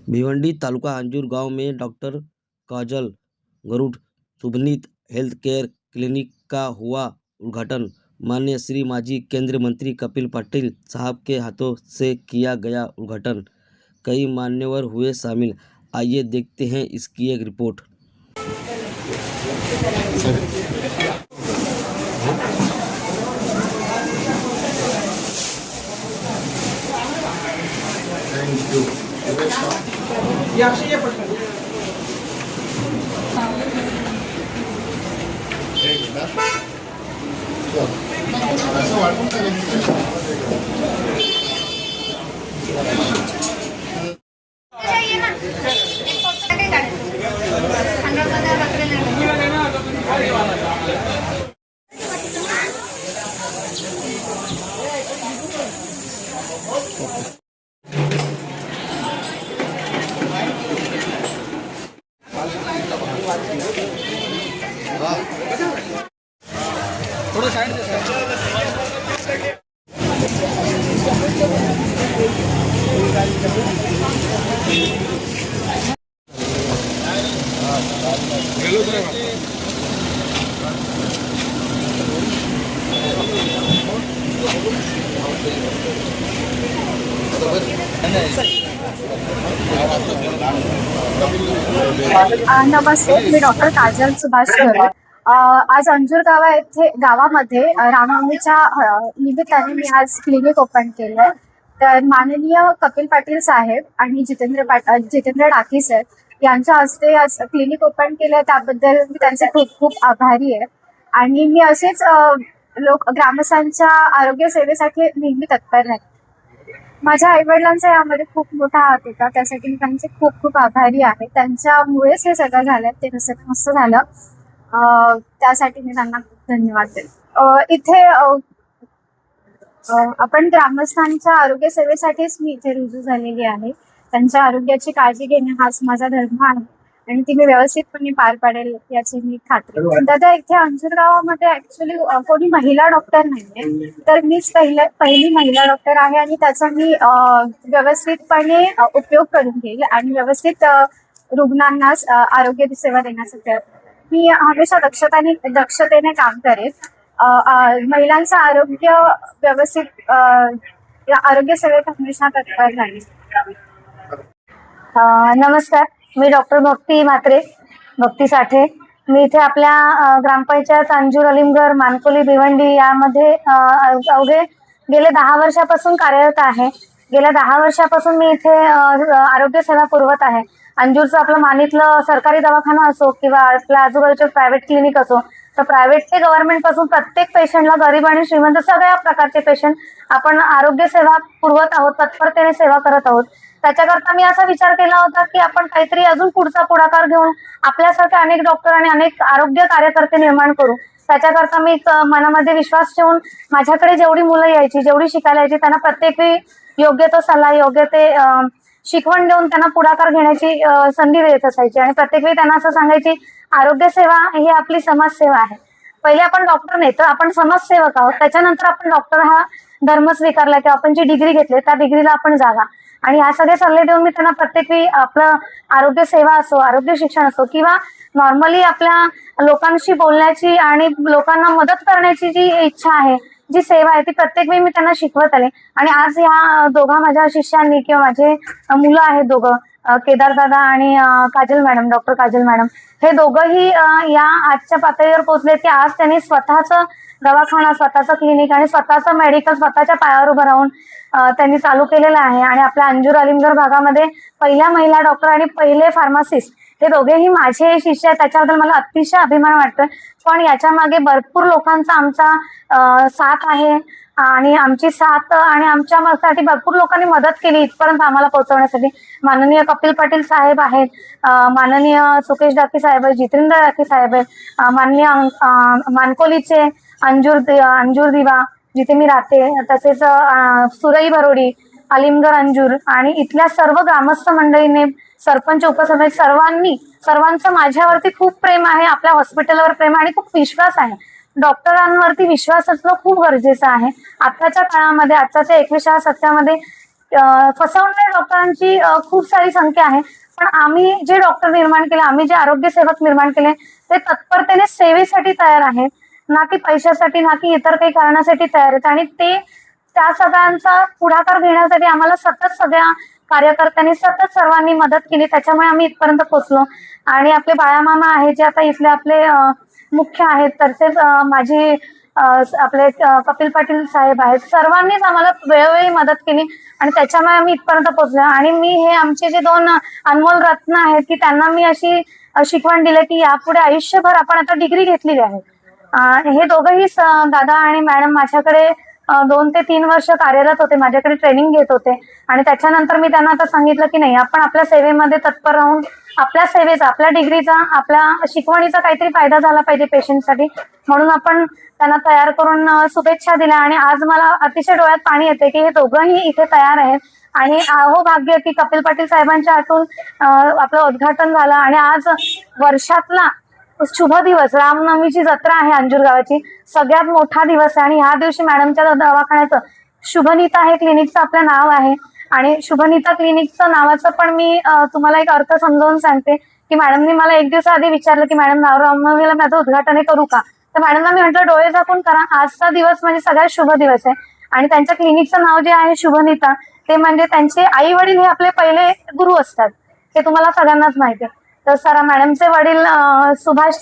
भिवंडी तालुका अंजूर गांव में डॉक्टर काजल गरुड़ Shubhneet health care clinic का हुआ उद्घाटन। माननीय श्री माजी केंद्रीय मंत्री कपिल पाटिल साहब के हाथों से किया गया उद्घाटन। कई मान्यवर हुए शामिल। आइए देखते हैं इसकी एक रिपोर्ट। थोड़ा साइड नमस्ते, मी डॉक्टर काजल सुभाष गरुड। आज अंजूर गावामध्ये रामनवमीच्या निमित्ताने मी आज क्लिनिक ओपन केलं। तर माननीय कपिल पाटील साहेब आणि जितेंद्र डाकी सर यांच्या हस्ते आज क्लिनिक ओपन केलं, त्याबद्दल मी त्यांचे खूप खूप आभारी आहे। आणि मी असेच ग्रामस्थांच्या आरोग्य सेवेसाठी नेहमी तत्पर राहील। माझ्या आईवडिलांचा यामध्ये खूप मोठा हात होता, त्यासाठी मी त्यांचे खूप खूप आभारी आहे। त्यांच्यामुळेच हे सगळं झालं, ते मस्त झालं, त्यासाठी मी त्यांना खूप धन्यवाद देते। इथे आपण ग्रामस्थांच्या आरोग्य सेवेसाठीच मी इथे रुजू झालेली आहे। त्यांच्या आरोग्याची काळजी घेणे हाच माझा धर्म आहे आणि ती मी व्यवस्थितपणे पार पाडेल याची मी खात्री। दादा, इथे अंजूर गावामध्ये ऍक्च्युली कोणी महिला डॉक्टर नाहीये, तर मीच पहिली महिला डॉक्टर आहे आणि त्याचा मी व्यवस्थितपणे उपयोग करून घेईल आणि व्यवस्थित रुग्णांना आरोग्य सेवा देण्यासाठी मी हमेशा दक्षतेने काम करेन। महिलांचं आरोग्य व्यवस्थित आरोग्य सेवेत हमेशा तत्पर राहील। नमस्कार, मी डॉक्टर भक्ती साठे। मी इथे आपल्या ग्रामपंचायत अंजूर, अलिमगड, मानकोली, भिवंडी यामध्ये अवघे गेले 10 वर्षापासून कार्यरत आहे। गेल्या 10 वर्षापासून मी इथे आरोग्य सेवा पुरवत आहे। अंजूरचं आपलं मानीतलं सरकारी दवाखाना असो किंवा आपल्या आजूबाजूचे प्रायव्हेट क्लिनिक असो, तर प्रायव्हेट ते गव्हर्नमेंट पासून प्रत्येक पेशंटला, गरीब आणि श्रीमंत सगळ्या प्रकारचे पेशंट आपण आरोग्य सेवा पुरवत आहोत, तत्परतेने सेवा करत आहोत। त्याच्याकरता मी असा विचार केला होता की आपण काहीतरी अजून पुढचा पुढाकार घेऊन आपल्यासारखे अनेक डॉक्टर आणि अनेक आरोग्य कार्यकर्ते निर्माण करू। त्याच्याकरता मी मनामध्ये विश्वास ठेवून माझ्याकडे जेवढी मुलं यायची, जेवढी शिकायला यायची, त्यांना प्रत्येक वेळी योग्य तो सल्ला, योग्य ते शिकवण देऊन त्यांना पुढाकार घेण्याची संधी देत असायची आणि प्रत्येक वेळी त्यांना असं सांगायची, आरोग्य सेवा ही आपली समाजसेवा आहे। पहिले आपण डॉक्टर नाही तर आपण समाजसेवक आहोत, त्याच्यानंतर आपण डॉक्टर हा धर्म स्वीकारला की आपण जी डिग्री घेतली त्या डिग्रीला आपण जागा। आणि हा सगळे सल्ले देऊन मी त्यांना प्रत्येक वेळी आपलं आरोग्य सेवा असो, आरोग्य शिक्षण असो किंवा नॉर्मली आपल्या लोकांशी बोलण्याची आणि लोकांना मदत करण्याची जी इच्छा आहे, जी सेवा आहे, ती प्रत्येक वेळी मी त्यांना शिकवत आले। आणि आज या दोघा माझ्या शिष्यांनी किंवा माझे मुलं आहेत दोघं, केदार दादा आणि Kajal madam, doctor Kajal madam, हे दोघंही या आजच्या पातळीवर पोहोचले की आज त्यांनी स्वतःचं दवाखाना, स्वतःचं क्लिनिक आणि स्वतःचं मेडिकल स्वतःच्या पायावर उभं राहून त्यांनी चालू केलेलं आहे। आणि आपल्या अंजूर, अलिमगड भागामध्ये पहिल्या महिला डॉक्टर आणि पहिले फार्मासिस्ट हे दोघेही माझे शिष्य आहेत, त्याच्याबद्दल मला अतिशय अभिमान वाटतोय। पण याच्या मागे भरपूर लोकांचा आमचा साथ आहे आणि आमची साथ आणि आमच्यासाठी भरपूर लोकांनी मदत केली इथपर्यंत आम्हाला पोहोचवण्यासाठी। माननीय कपिल पाटील साहेब आहेत, माननीय सुकेश डाकी साहेब आहेत, जितेंद्र डाकी साहेब आहेत, माननीय मानकोलीचे अंजूर दिवा जिथे मी राहते, तसेच सुरई भरोडी, अलिमगड, अंजूर आणि इथल्या सर्व ग्रामस्थ मंडळीने, सरपंच, उपसरपंच सर्वांचं माझ्यावरती खूप प्रेम आहे, आपल्या हॉस्पिटलवर प्रेम आणि खूप विश्वास आहे। डॉक्टरांवरती विश्वास असणं खूप गरजेचं आहे आताच्या काळामध्ये, आताच्या 21व्या शतकामध्ये। फसवणाऱ्या डॉक्टरांची खूप सारी संख्या आहे. पण आम्ही जे डॉक्टर निर्माण केले, आम्ही जे आरोग्य सेवक निर्माण केले, ते तत्परतेने सेवेसाठी तयार आहेत, ना की पैशासाठी, ना की इतर काही कारणासाठी तयार आहेत. आणि ते त्या सगळ्यांचा पुढाकार घेण्यासाठी आम्हाला सतत सगळ्या कार्यकर्त्यांनी सतत सर्वांनी मदत केली. त्याच्यामुळे आम्ही इथपर्यंत पोहोचलो. आणि आपले बाळामामा आहे जे आता इथले आपले मुख्य आहेत, तसेच माझी आपले कपिल पाटील साहेब आहेत, सर्वांनीच आम्हाला वेळोवेळी मदत केली आणि त्याच्यामुळे आम्ही इथपर्यंत पोहोचलो. आणि मी हे आमचे जे 2 अनमोल रत्न आहेत की त्यांना मी अशी शिकवण दिली की यापुढे आयुष्यभर आपण आता डिग्री घेतलेली आहे. हे दोघंही दादा आणि मॅडम माझ्याकडे 2 ते 3 वर्ष कार्यरत होते, माझ्याकडे ट्रेनिंग घेत होते. आणि त्याच्यानंतर मी त्यांना आता सांगितलं की नाही, आपण आपल्या सेवेमध्ये तत्पर राहून आपल्या सेवेचा, आपल्या डिग्रीचा, आपल्या शिकवणीचा काहीतरी फायदा झाला पाहिजे पेशंटसाठी, म्हणून आपण त्यांना तयार करून शुभेच्छा दिल्या. आणि आज मला अतिशय डोळ्यात पाणी येते की हे दोघंही इथे तयार आहेत. आणि अहो भाग्य की कपिल पाटील साहेबांच्या हातून आपलं उद्घाटन झालं. आणि आज वर्षातला शुभ दिवस, रामनवमीची जत्रा आहे अंजूर गावाची, सगळ्यात मोठा दिवस आहे. आणि ह्या दिवशी मॅडमच्या दवाखान्याचं शुभनीता हे क्लिनिकचं आपलं नाव आहे. आणि शुभनीता क्लिनिकचं नावाचं पण मी तुम्हाला एक अर्थ समजावून सांगते की मॅडमनी मला एक दिवस आधी विचारलं की मॅडम रामनवमीला माझं उद्घाटन करू का. तर मॅडमला मी म्हटलं डोळे झाकून करा, आजचा दिवस म्हणजे सगळ्यात शुभ दिवस आहे. आणि त्यांच्या क्लिनिकचं नाव जे आहे शुभनीता, ते म्हणजे त्यांचे आई वडील हे आपले पहिले गुरु असतात, हे तुम्हाला सगळ्यांनाच माहिती आहे. तर सर मॅडमचे वडील सुभाष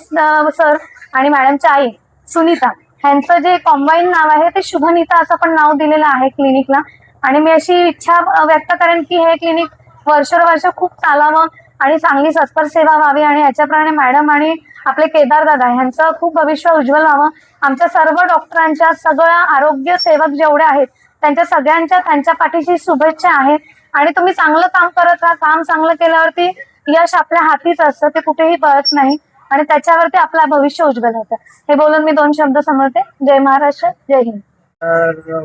सर आणि मॅडमच्या आई सुनीता, ह्यांचं जे कॉम्बाईन नाव आहे ते शुभनीता असं पण नाव दिलेलं आहे क्लिनिकला. आणि मी अशी इच्छा व्यक्त करेन की हे क्लिनिक वर्षोवर्ष खूप चालावं आणि चांगली सत्पर सेवा व्हावी. आणि याच्याप्रमाणे मॅडम आणि आपले केदार दादा ह्यांचं खूप भविष्य उज्ज्वल व्हावं. आमच्या सर्व डॉक्टरांच्या, सगळ्या आरोग्य सेवक जेवढे आहेत त्यांच्या सगळ्यांच्या, त्यांच्या पाठीशी शुभेच्छा आहेत. आणि तुम्ही चांगलं काम करत राहा. काम चांगलं केल्यावरती यश आपल्या हातीच असतं, ते कुठेही पळत नाही. आणि त्याच्यावरती आपलं भविष्य उज्ज्वल होतं. हे बोलून मी 2 शब्द समजते. जय महाराष्ट्र, जय हिंद. तर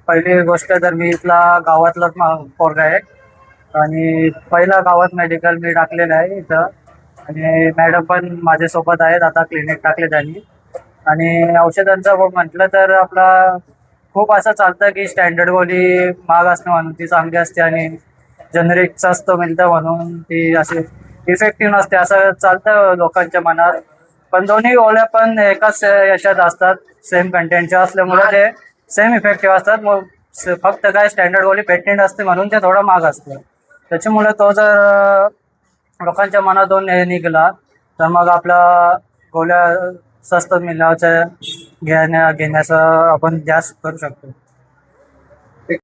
पहिली गोष्ट तर मी इथला गावातलाच पोरगा आहे आणि पहिला गावात मेडिकल मी टाकलेलं आहे इथं. आणि मॅडम पण माझ्यासोबत आहेत, आता क्लिनिक टाकले त्यांनी. आणि औषधांचं म्हटलं तर आपला खूप असं चालतं की स्टँडर्ड गोळी महाग असणं म्हणून ती चांगली असते आणि जनरिक स्वस्त मिळतं म्हणून ती अशी इफेक्टिव्ह नसते असं चालतं लोकांच्या मनात. पण दोन्ही गोळ्या पण एकाच याच्यात असतात, सेम कंटेंटच्या असल्यामुळे ते सेम इफेक्टिव्ह असतात. मग फक्त काय स्टँडर्ड गोळी पेटेंट असते म्हणून ते थोडं महाग असतं. त्याच्यामुळे तो जर लोकांच्या मनातून निघाला तर मग आपला गोळ्या स्वस्त मिळाच्या घेण्याचं आपण जास्त करू शकतो.